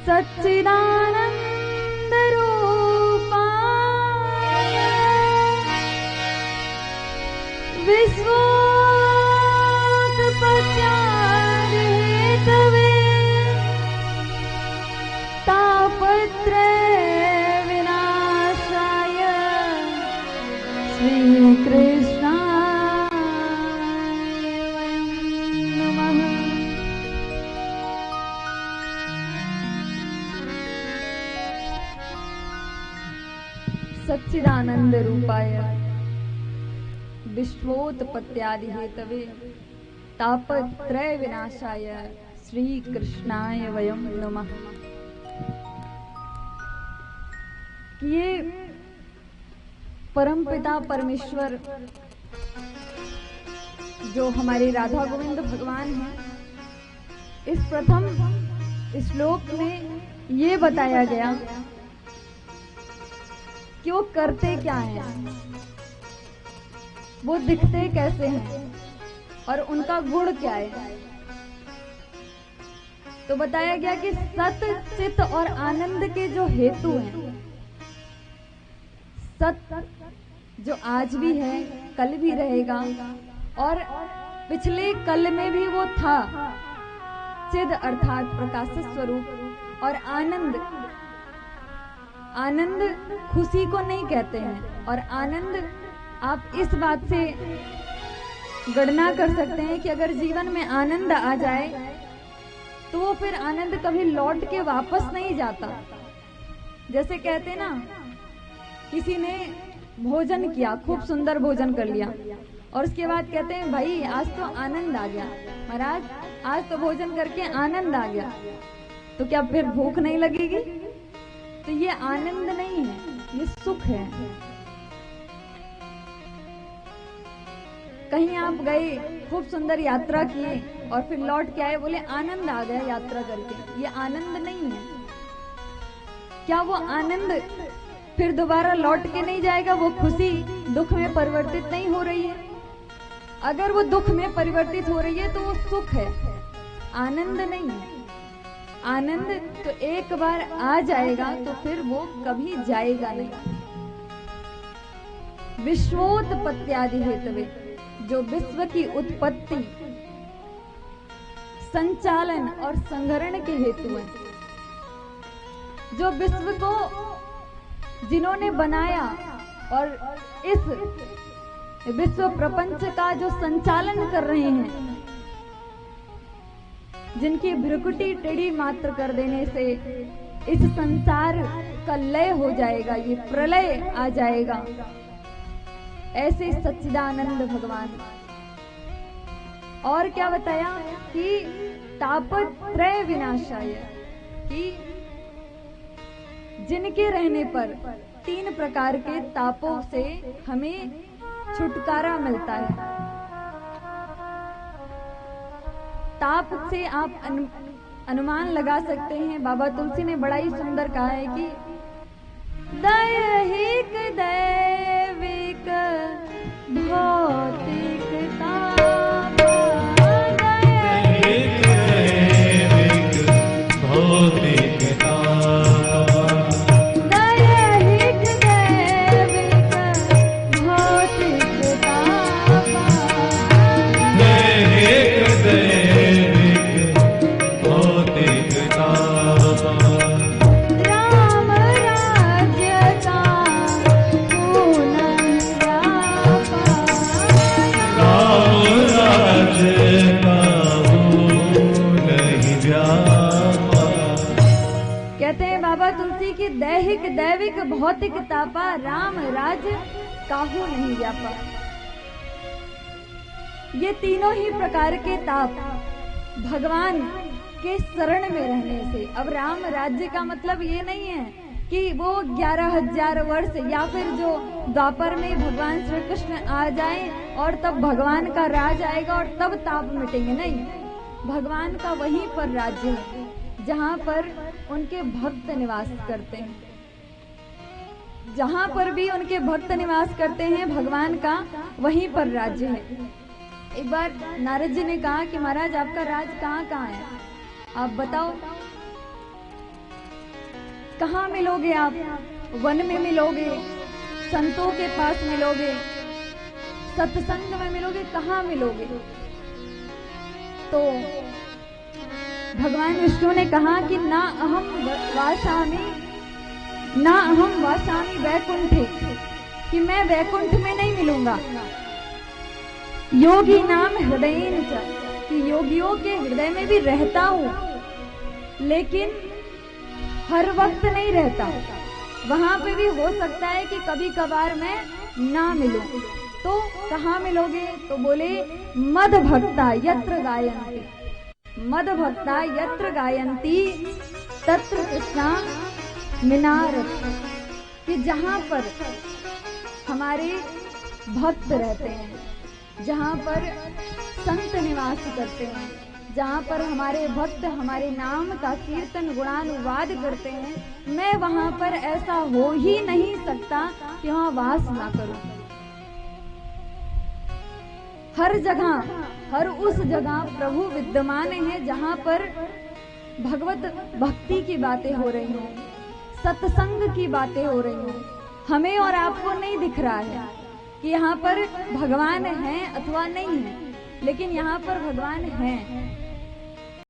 सच्चिदानंद रूपाय विश्वोत्पत्त्यादि Hathaway तापत्रय विनाशाय श्री कृष्णाय वयं नमः। सच्चिदानंद रूपाय विश्वोत्पत्त्यादि हेतवे तापत्रय विनाशाय श्री कृष्णाय वयं नमः। ये परमपिता परमेश्वर जो हमारे राधा गोविंद भगवान हैं, इस प्रथम श्लोक में ये बताया गया कि वो करते क्या हैं, वो दिखते कैसे हैं और उनका गुण क्या है। तो बताया गया कि सत चित और आनंद के जो हेतु हैं, सत जो आज भी है, कल भी रहेगा और पिछले कल में भी वो था, चिद अर्थात प्रकाश स्वरूप, और आनंद, आनंद खुशी को नहीं कहते हैं। और आनंद आप इस बात से गणना कर सकते हैं कि अगर जीवन में आनंद आ जाए तो वो फिर आनंद कभी लौट के वापस नहीं जाता। जैसे कहते ना, किसी ने भोजन किया, खूब सुंदर भोजन कर लिया और उसके बाद कहते हैं भाई आज तो आनंद आ गया, महाराज आज तो भोजन करके आनंद आ गया, तो क्या फिर भूख नहीं लगेगी? तो ये आनंद नहीं है, ये सुख है। कहीं आप गए, खूब सुंदर यात्रा किए और फिर लौट के आए, बोले आनंद आ गया यात्रा करके, ये आनंद नहीं है। क्या वो आनंद फिर दोबारा लौट के नहीं जाएगा? वो खुशी दुख में परिवर्तित नहीं हो रही है? अगर वो दुख में परिवर्तित हो रही है तो वो सुख है, आनंद नहीं है। आनंद तो एक बार आ जाएगा तो फिर वो कभी जाएगा नहीं। विश्वोत्पत्त्यादि हेतवे, जो विश्व की उत्पत्ति, संचालन और संहरण के हेतु हैं, जो विश्व को जिन्होंने बनाया और इस विश्व प्रपंच का जो संचालन कर रहे हैं, जिनकी भ्रुकुटी टेढ़ी मात्र कर देने से इस संसार का लय हो जाएगा, ये प्रलय आ जाएगा, ऐसे सच्चिदानंद भगवान। और क्या बताया कि तापत्रय विनाशाय, कि जिनके रहने पर 3 प्रकार के तापों से हमें छुटकारा मिलता है। ताप से आप अनुमान लगा सकते हैं, बाबा तुलसी ने बड़ा ही सुंदर कहा है कि दैहिक दैविक भौतिक ताप, दैहिक दैविक भौतिक ताप, दैहिक दैविक भौतिक ताप, दैहिक दैविक भौतिक ताप, राम राज्य का पुनर्व्यापा, राम राज्य का पुनर्व्यापा। कहते हैं बाबा तुलसी की दैहिक दैविक भौतिक तापा, राम राज्य काहू नहीं व्यापा। ये तीनों ही प्रकार के ताप भगवान के शरण में रहने से। अब राम राज्य का मतलब ये नहीं है कि वो 11,000 वर्ष या फिर जो द्वापर में भगवान श्री कृष्ण आ जाएं और तब भगवान का राज आएगा और तब ताप मिटेंगे, नहीं। भगवान का वहीं पर राज्य है जहाँ पर उनके भक्त निवास करते हैं। जहाँ पर भी उनके भक्त निवास करते हैं, भगवान का वहीं पर राज्य है। एक बार नारद जी ने कहा कि महाराज आपका राज कहाँ कहाँ है, आप बताओ कहाँ मिलोगे आप? वन में मिलोगे, संतों के पास मिलोगे, सत्संग में मिलोगे, कहाँ मिलोगे? तो भगवान विष्णु ने कहा कि ना अहम वासामि वैकुंठे, कि मैं वैकुंठ में नहीं मिलूंगा। योगी नाम हृदयेन च, कि योगियों के हृदय में भी रहता हूं, लेकिन हर वक्त नहीं रहता। वहां पे भी हो सकता है कि कभी कभार मैं ना मिलूं। तो कहाँ मिलोगे? तो बोले मद भक्ता यत्र गायन्ति, मद भक्ता यत्र गायन्ति तत्र कृष्णा मिनारत, कि जहां पर हमारे भक्त रहते हैं, जहां पर संत निवास करते हैं, जहां पर हमारे भक्त हमारे नाम का कीर्तन गुणानुवाद करते हैं, मैं वहां पर ऐसा हो ही नहीं सकता कि वहां वास ना करूं। हर जगह, हर उस जगह प्रभु विद्यमान है जहां पर भगवत भक्ति की बातें हो रही हैं, सत्संग की बातें हो रही हैं। हमें और आपको नहीं दिख रहा है कि यहाँ पर भगवान है अथवा नहीं है, लेकिन यहाँ पर भगवान है।